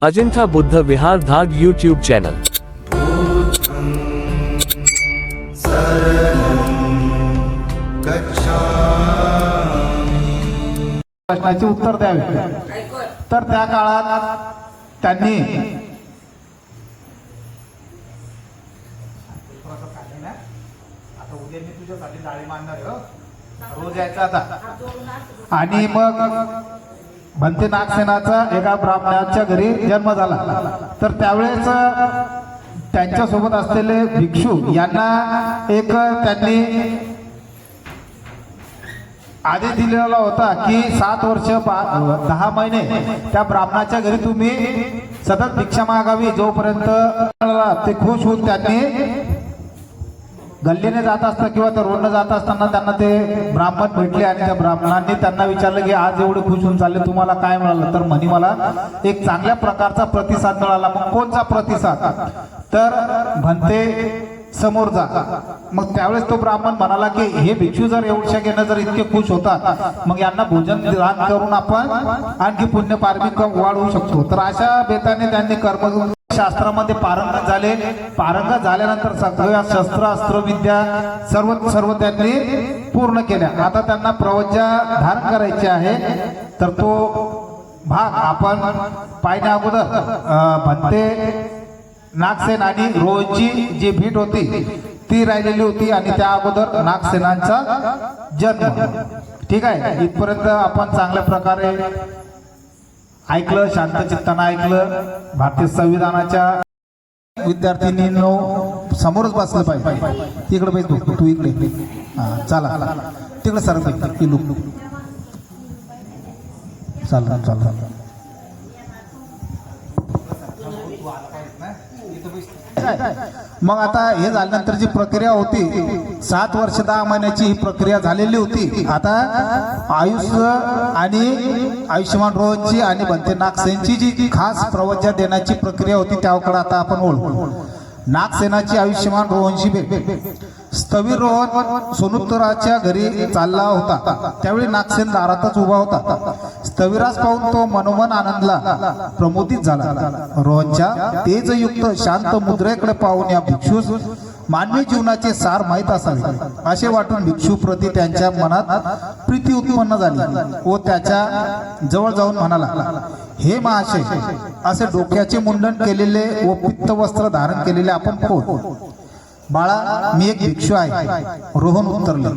अजिंठा बुद्ध विहार धाग YouTube channel. प्रश्नाचे उत्तर द्यावे। तर त्या काळात त्यांनी रोज यायचा आता आणि मग भंते नागसेनाचा एका ब्राह्मणाच्या घरी जन्म झाला। तर त्यावेळेस त्यांच्या सोबत असलेले भिक्षू यांना एक त्यांनी आदेश दिलेला होता की 7 वर्ष 10 महिने त्या ब्राह्मणाच्या घरी तुम्ही सतत भिक्षा मागावी, जोपर्यंत ते खुश होऊन त्यांनी गल्लीने जात असता किंवा त्या रोडने जात असताना त्यांना ते ब्राह्मण भेटले आणि त्या ब्राह्मणांनी त्यांना विचारलं की आज एवढे खुश होऊन चालले, तुम्हाला काय मिळालं? तर म्हणे मला एक चांगल्या प्रकारचा प्रतिसाद मिळाला। मग कोणता प्रतिसाद? तर भंते समोर जा। मग त्यावेळेस तो ब्राह्मण म्हणाला की हे भिक्षू जर एवढ्या घेणं जर इतके खुश होतात, मग यांना भोजन दान करून आपण आणखी पुण्य पारमिक वाढवू शकतो। तर अशा बेताने त्यांनी कर्म शास्त्रामध्ये पारंगत झाले। पारंगत झाल्यानंतर सगळ्या शस्त्र अस्त्र विद्या सर्व त्यांनी पूर्ण केल्या। आता त्यांना प्रवज्या धारण करायची आहे। तर तो भाग आपण पाहिल्या अगोदर भंते नागसेन आणि रोहनची जी भेट होती ती राहिलेली होती आणि त्या अगोदर नागसेनांचा जन्म। ठीक आहे, इथपर्यंत आपण चांगल्या प्रकारे ऐकलं, शांत चित्तानं ऐकलं। भारतीय संविधानाच्या विद्यार्थिनींनो समोरच बसलं पाहिजे। तिकडे बैठ, तू इकडे, चला तिकडे सर लोक चाल। मग आता हे झाल्यानंतर जी प्रक्रिया होती 7 वर्ष 10 महिन्याची ही प्रक्रिया झालेली होती। आता आयुष्य आणि आयुष्यमान रोहनची आणि भंते नागसेनची जी खास प्रवज्या देण्याची प्रक्रिया होती त्याकडे आता आपण ओळखू। नागसेनाची आयुष्यमान रोहनची भेट। स्थवीर रोहन सोनुत्तराच्या घरी चालला होता, त्यावेळी नागसेन दारातच उभा होता। स्थविरास पाहून तो मनोमन आनंदला प्रमोदित झाला। रोहनच्या तेजयुक्त शांत मुद्रेकडे पाहून या भिक्षूस मानवी जीवनाचे सार माहीत असावे असे वाटून भिक्षू प्रती त्यांच्या मनात प्रीती उत्पन्न झाली व त्याच्या जवळ जाऊन म्हणाला, हे महाशय, असे डोक्याचे मुंडन केलेले व पित्त वस्त्र धारण केलेले आपण कोण? बाळा, मी एक भिक्षू आहे, रोहन उत्तरले।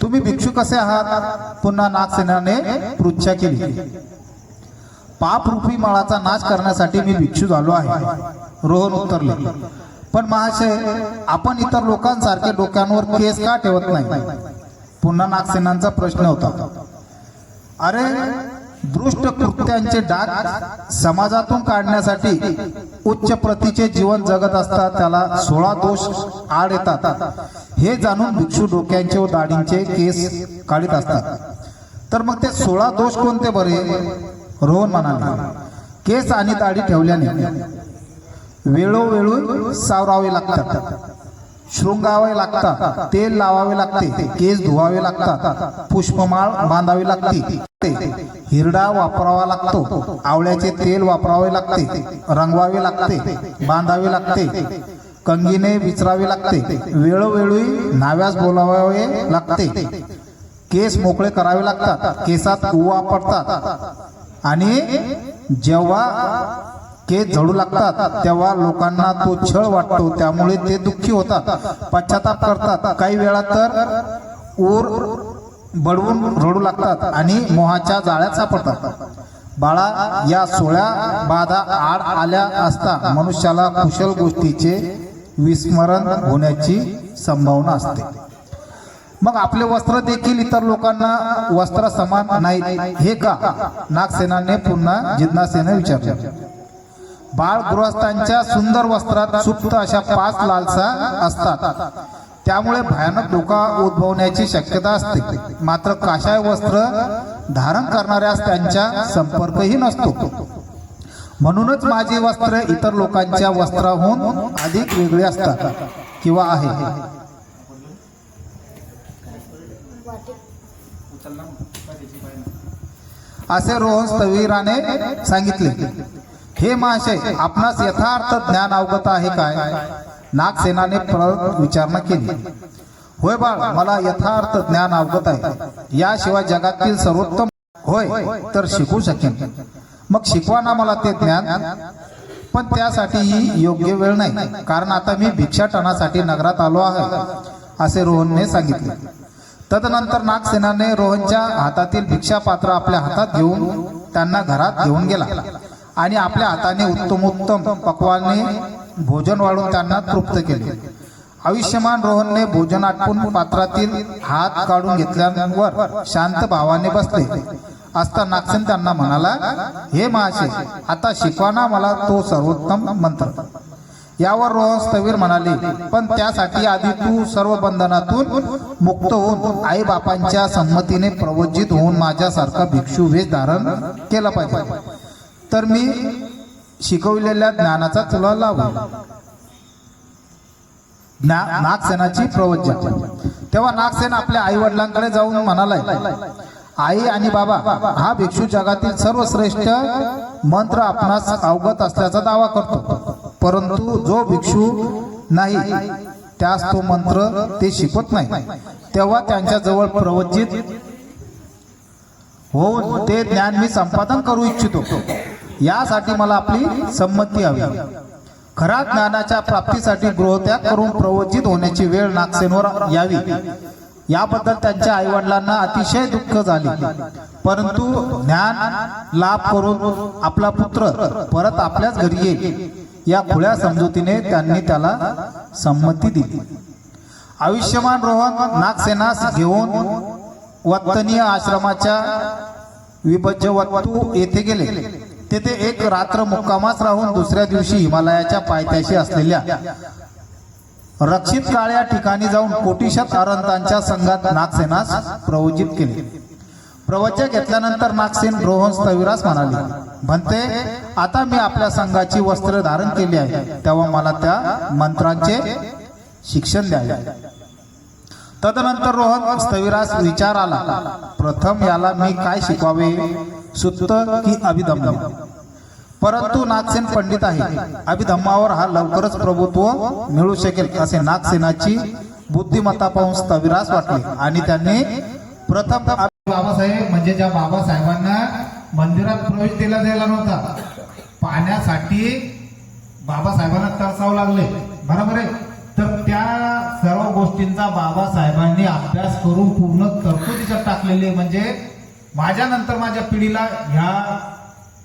तुम्ही भिक्षू कसे आहात? पुन्हा नागसेनाने पृच्छा केली। पाप रूपी माळाचा नाश करण्यासाठी मी भिक्षू झालो आहे, रोहन उत्तरले। पण महाशय, आपण इतर लोकांसारखे डोक्यांवर केस का ठेवत नाही? पुन्हा नागसेनांचा प्रश्न होता। अरे, दृष्ट कृत्यांचे डाग समाजातून काढण्यासाठी उच्च प्रतीचे जीवन जगत असतात, त्याला 16 दोष आड येतात हे जाणून भिक्षू डोक्यांचे व दाढींचे केस काढीत असतात। तर मग ते 16 दोष कोणते बरे? रोहन म्हणाला, केस आणि दाढी ठेवल्याने वेळोवेळी सावरावे लागतात, शृंगावे लागतात, तेल लावावे लागते, केस धुवावे लागतात, पुष्पमाळ बांधावी लागते, हिरडा वापरावा लागतो, आवळ्याचे तेल वापरावे लागते, रंगवावे लागते, बांधावे लागते, कंगीने विचरावे लागते, वेळोवेळी न्हाव्यास बोलावावे लागते, केस मोकळे करावे लागतात, केसात उवा पडतात आणि जेव्हा केस झडू लागतात तेव्हा लोकांना तो छळ वाटतो, त्यामुळे ते दुःखी होतात, पश्चाताप करतात, काही वेळा तर ऊर बडवून रडू लागतात आणि मोहाच्या जाळ्यात सापडतात। बाळा, या 16 बाधा आड आल्या असता मनुष्याला कुशल गोष्टीचे विस्मरण होण्याची संभावना असते। मग आपले वस्त्र देखील इतर लोकांना वस्त्र समान नाही हे का? नागसेनाने पुन्हा जिज्ञासेने विचारले। बाळ गृहस्थांच्या सुंदर वस्त्रात सुप्त अशा 5 लालसा असतात, त्यामुळे भयानक धोका उद्भवण्याची शक्यता असते। मात्र काशाय वस्त्र धारण करणाऱ्यास त्यांच्या संपर्कही नसतो। म्हणूनच माझी वस्त्र इतर लोकांच्या वस्त्राहून अधिक वेगळी असतात किंवा आहे। असे रोहन स्थविराने सांगितले। हे महाशय, आपणास यथार्थ ज्ञान अवगत आहे काय? नागसेनाने परत विचारणा केली. होय बाळ, मला यथार्थ ज्ञान अवगत आहे. याशिवाय जगातील सर्वोत्तम होय तर शिकू शकेन. मग शिकवा ना मला ते ज्ञान. पण त्यासाठी ही योग्य वेळ नाही, कारण आता मी भिक्षाटनासाठी नगरात आलो आहे, असे रोहनने सांगितले. तदनंतर नागसेनाने रोहनच्या हातातील भिक्षापात्र आपल्या हातात घेऊन त्यांना घरात घेऊन गेला आणि आपल्या हाताने उत्तमोत्तम पक्वाने भोजन वाढून त्यांना तृप्त केले. आयुष्यमान रोहनने भोजन आटपून पात्रातील हात काढून घेतल्यावर शांत भावाने बसले असता नागसेन त्यांना म्हणाला, हे महाशय, आता शिकवा ना मला तो सर्वोत्तम मंत्र. यावर रोहन स्थवीर म्हणाले, पण त्यासाठी आधी तू सर्व बंधनातून मुक्त होऊन आई बापांच्या संमतीने प्रवज्जित होऊन माझ्यासारखा भिक्षू वेश धारण केला पाहिजे, तर मी शिकवलेल्या ज्ञानाचा तुला लाभ. नागसेनाची प्रवज्जा. तेव्हा नागसेन आपल्या आई वडिलांकडे जाऊन म्हणाला, आई आणि बाबा, हा भिक्षू जगातील सर्वश्रेष्ठ मंत्र आपणास अवगत असल्याचा दावा करतो, परंतु जो भिक्षू नाही त्यास तो मंत्र ते शिकवत नाही. तेव्हा त्यांच्या जवळ प्रवज्जित होऊन ते ज्ञान मी संपादन करू इच्छितो. यासाठी मला आपली संमती हवी. खऱ्या ज्ञानाच्या प्राप्तीसाठी गृहत्याग करून प्रवज्जित होण्याची वेळ नागसेनवर यावी, याबद्दल त्यांच्या आईवडिलांना अतिशय दुःख झाले. परंतु ज्ञान लाभ करून आपला पुत्र परत आपल्याच घरी येईल या खुल्या समजुतीने त्यांनी त्याला संमती दिली. आयुष्यमान रोहन नागसेनास घेऊन वत्तनीय आश्रमाच्या विभज्यवत्तू येथे गेले. तेथे एक रात्र मुक्कामास राहून दुसऱ्या दिवशी हिमालयाच्या पायथ्याशी असलेल्या रक्षित काळ या ठिकाणी जाऊन कोटीशत अरंतांच्या संघात नागसेनास प्रवज्जित केले. प्रवज्य घेतल्यानंतर नागसेन रोहन स्थविरास म्हणाले, म्हणते, आता मी आपल्या संघाची वस्त्र धारण केली आहे, तेव्हा मला त्या मंत्रांचे शिक्षण द्यावे. तदनंतर रोहन स्थविरास विचार आला, प्रथम याला मी काय शिकवावे, सुत्त की अभिधम्म? परंतु नागसेन पंडित आहे, अभिधम्मावर हा लवकरच प्रभुत्व मिळू शकेल असे नागसेनाची बुद्धिमत्ता पाहून स्थविरास वाटले आणि त्यांनी प्रथम बाबासाहेब म्हणजे ज्या बाबासाहेबांना मंदिरात प्रवेश दिला जायला नव्हता, पाण्यासाठी बाबासाहेबांना तरसावं लागले, बरोबर आहे. तर त्या सर्व गोष्टींचा बाबासाहेबांनी अभ्यास करून पूर्ण तरतुदीच्या टाकलेले, म्हणजे माझ्या नंतर माझ्या पिढीला ह्या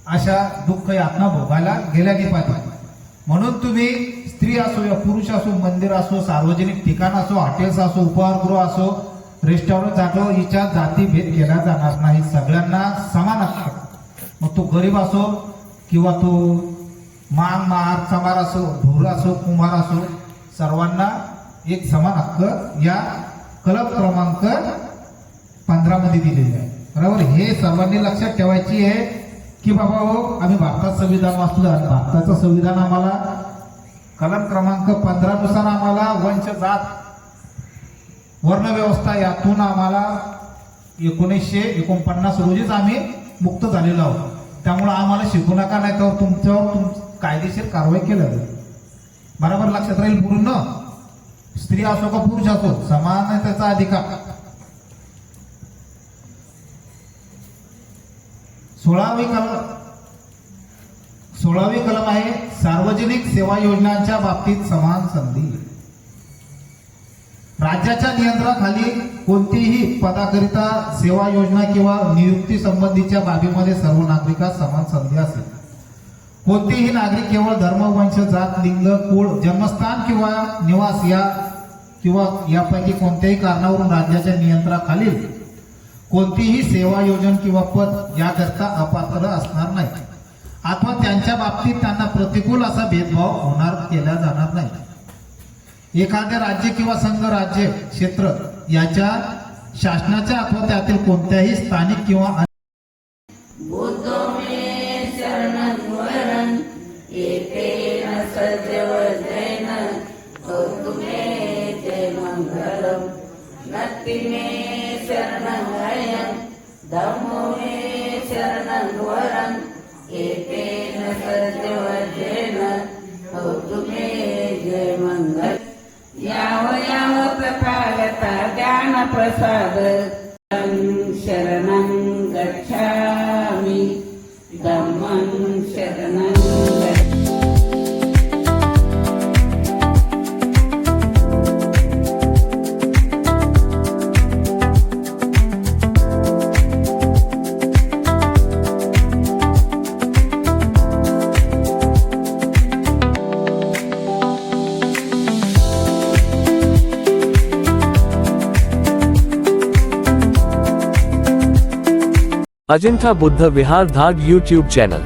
अशा दुःख यातना भोगायला गेल्या नाही पाहिजे. म्हणून तुम्ही स्त्री असो या पुरुष असो, मंदिर असो, सार्वजनिक ठिकाण असो, हॉटेल्स असो, उपहारगृह असो, रेस्टॉरंट असो, हिच्या जाती भेद केला जाणार नाही. सगळ्यांना समान असतात. मग तो गरीब असो किंवा तो मांग महार चमार असो, धूर असो, कुमार असो, सर्वांना एक समान हक्क या कलम क्रमांक 15 मध्ये दिलेले आहे, बरोबर. हे सर्वांनी लक्षात ठेवायची आहे की बाबा हो, आम्ही भारतात संविधान वाचलं आणि भारताचं संविधान आम्हाला कलम क्रमांक 15 नुसार आम्हाला वंश जात वर्ण व्यवस्था यातून आम्हाला 1949 रोजीच आम्ही मुक्त झालेलो आहोत. त्यामुळे आम्हाला शिकू नका, नाही तर तुमच्यावर कायदेशीर कारवाई केली जाईल, बरोबर. लक्षात राहील. पूर्ण स्त्री असो का पुरुष असो, समान आहे त्याचा अधिकार. 16वी कलम आहे सार्वजनिक सेवा योजनांच्या बाबतीत समान संधी. राज्याच्या नियंत्रणाखाली कोणतीही पदाकरिता सेवा योजना किंवा नियुक्ती संबंधीच्या बाबीमध्ये सर्व नागरिकांना समान संधी असेल. कोणतेही नागरिक केवळ धर्म, वंश, जात, लिंग, कुळ, जन्मस्थान किंवा निवास यापैकी कोणत्याही कारणावरून राज्याच्या नियंत्रणाखालील कोणतीही सेवा योजना किंवा पद याकरता अपात्र असणार नाही, अथवा त्यांच्या बाबतीत त्यांना प्रतिकूल असा भेदभाव केला जाणार नाही. एखाद्या राज्य किंवा संघ, राज्य, क्षेत्र याच्या शासनाच्या अथवा त्यातील कोणत्याही स्थानिक किंवा धम्मो मे शरणं वरं एतेन सद्यो प्रसादं शरणं गच्छामि धम्मं शरणं गच्छामि। अजिंठा बुद्ध विहार धाग यूट्यूब चॅनल।